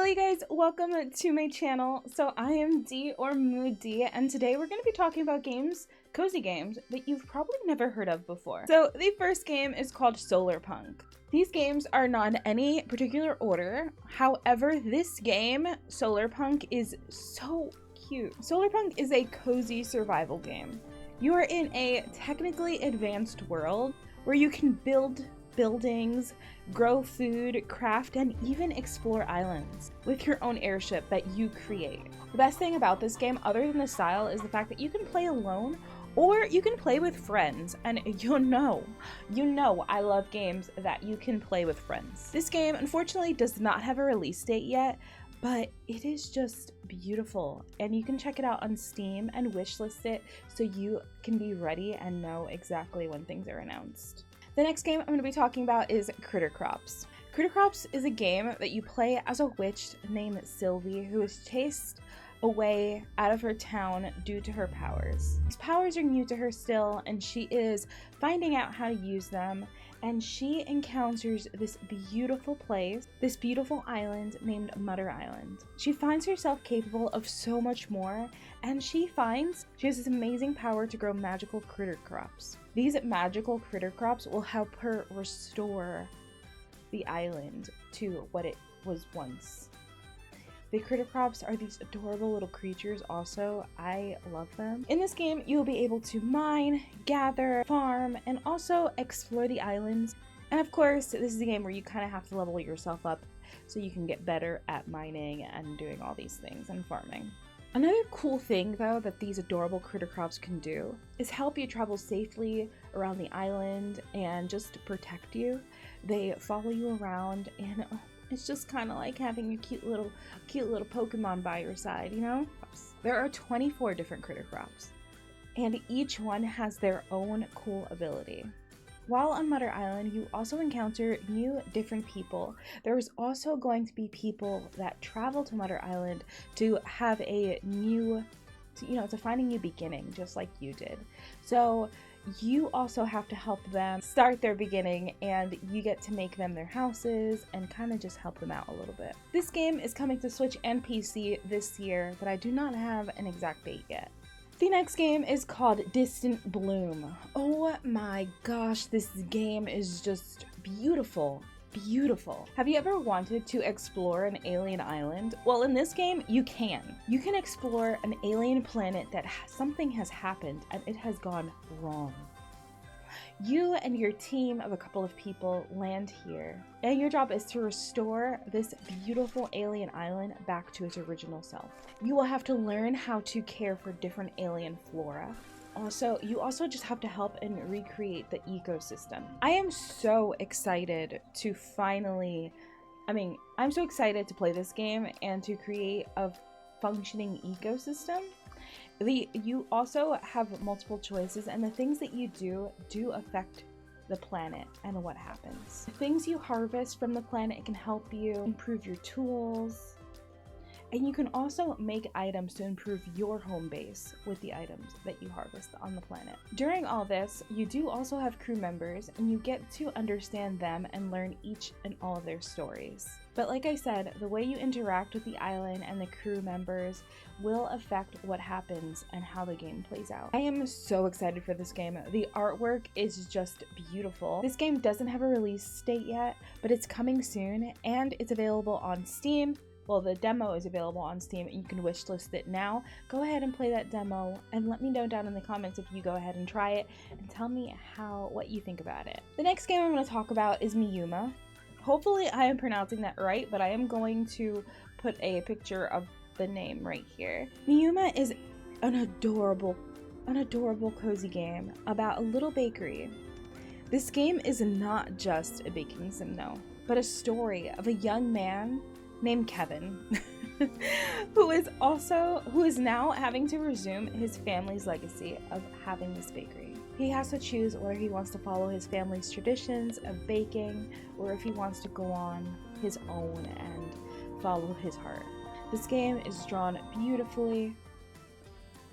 Hello you guys, welcome to my channel. So I am D or Mood D, and today we're going to be talking about games, cozy games, that you've probably never heard of before. So the first game is called Solarpunk. These games are not in any particular order. However, this game, Solarpunk, is so cute. Solarpunk is a cozy survival game. You are in a technically advanced world where you can build buildings, grow food, craft, and even explore islands with your own airship that you create. The best thing about this game, other than the style, is the fact that you can play alone or you can play with friends, and you know I love games that you can play with friends. This game unfortunately does not have a release date yet, but it is just beautiful, and you can check it out on Steam and wishlist it so you can be ready and know exactly when things are announced. The next game I'm going to be talking about is Critter Crops. Critter Crops is a game that you play as a witch named Sylvie who is chased away out of her town due to her powers. These powers are new to her still, and she is finding out how to use them, and she encounters this beautiful place, this beautiful island named Mutter Island. She finds herself capable of so much more, and she has this amazing power to grow magical critter crops. These magical critter crops will help her restore the island to what it was once. The critter crops are these adorable little creatures also. I love them. In this game, you'll be able to mine, gather, farm, and also explore the islands. And of course, this is a game where you kind of have to level yourself up so you can get better at mining and doing all these things and farming. Another cool thing, though, that these adorable critter crops can do is help you travel safely around the island and just protect you. They follow you around, and it's just kind of like having a cute little Pokemon by your side, you know? There are 24 different critter crops, and each one has their own cool ability. While on Mutter Island, you also encounter new different people. There is also going to be people that travel to Mutter Island to have a new, to find a new beginning, just like you did. So you also have to help them start their beginning, and you get to make them their houses and kind of just help them out a little bit. This game is coming to Switch and PC this year, but I do not have an exact date yet. The next game is called Distant Bloom. Oh my gosh, this game is just beautiful. Beautiful. Have you ever wanted to explore an alien island? Well, in this game, you can. You can explore an alien planet that something has happened and it has gone wrong. You and your team of a couple of people land here, and your job is to restore this beautiful alien island back to its original self. You will have to learn how to care for different alien flora. You also just have to help and recreate the ecosystem. I am so excited to I'm so excited to play this game and to create a functioning ecosystem. You also have multiple choices, and the things that you do affect the planet and what happens. The things you harvest from the planet can help you improve your tools, and you can also make items to improve your home base with the items that you harvest on the planet. During all this, you do also have crew members, and you get to understand them and learn each and all of their stories. But like I said, the way you interact with the island and the crew members will affect what happens and how the game plays out. I am so excited for this game. The artwork is just beautiful. This game doesn't have a release date yet, but it's coming soon, and it's available on Steam. Well, the demo is available on Steam, and you can wishlist it now. Go ahead and play that demo, and let me know down in the comments if you go ahead and try it, and tell me what you think about it. The next game I'm going to talk about is Miyuma. Hopefully I am pronouncing that right, but I am going to put a picture of the name right here. Miyuma is an adorable cozy game about a little bakery. This game is not just a baking sim, no, but a story of a young man named Kevin who is now having to resume his family's legacy of having this bakery. He has to choose whether he wants to follow his family's traditions of baking or if he wants to go on his own and follow his heart. This game is drawn beautifully.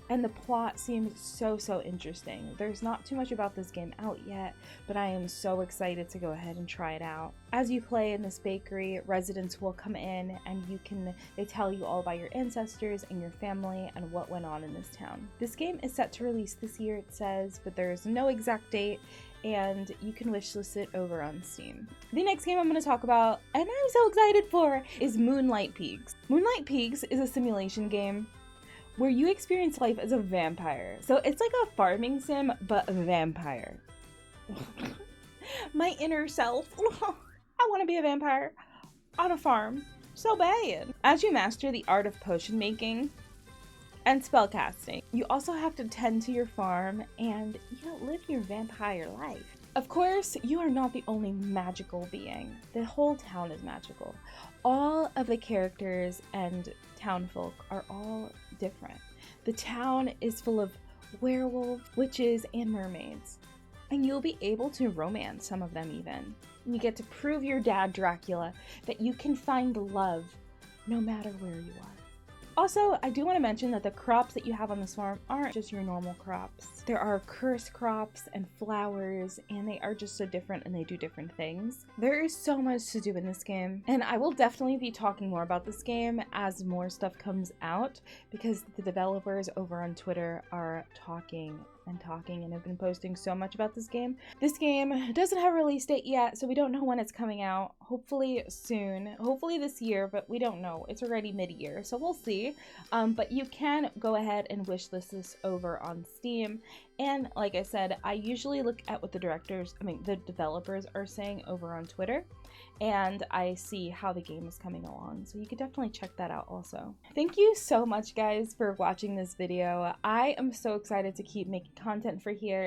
and the plot seems so interesting. There's not too much about this game out yet, but I am so excited to go ahead and try it out. As you play in this bakery, residents will come in and they tell you all about your ancestors and your family and what went on in this town. This game is set to release this year, it says, but there's no exact date, and you can wishlist it over on Steam. The next game I'm going to talk about, and I'm so excited for, is Moonlight Peaks. Moonlight Peaks is a simulation game where you experience life as a vampire. So it's like a farming sim, but a vampire. My inner self. I want to be a vampire on a farm so bad. As you master the art of potion making and spellcasting, you also have to tend to your farm and live your vampire life. Of course, you are not the only magical being. The whole town is magical. All of the characters and townfolk are all different. The town is full of werewolves, witches, and mermaids. And you'll be able to romance some of them even. You get to prove your dad, Dracula, that you can find love no matter where you are. Also, I do want to mention that the crops that you have on this farm aren't just your normal crops. There are cursed crops and flowers, and they are just so different and they do different things. There is so much to do in this game, and I will definitely be talking more about this game as more stuff comes out, because the developers over on Twitter are talking and have been posting so much about this game. This game doesn't have a release date yet, so we don't know when it's coming out. Hopefully soon, hopefully this year, but we don't know. It's already mid-year, so we'll see. But you can go ahead and wishlist this over on Steam. And like I said, I usually look at what the developers are saying over on Twitter, and I see how the game is coming along, so you could definitely check that out also. Thank you so much, guys, for watching this video. I am so excited to keep making content for here,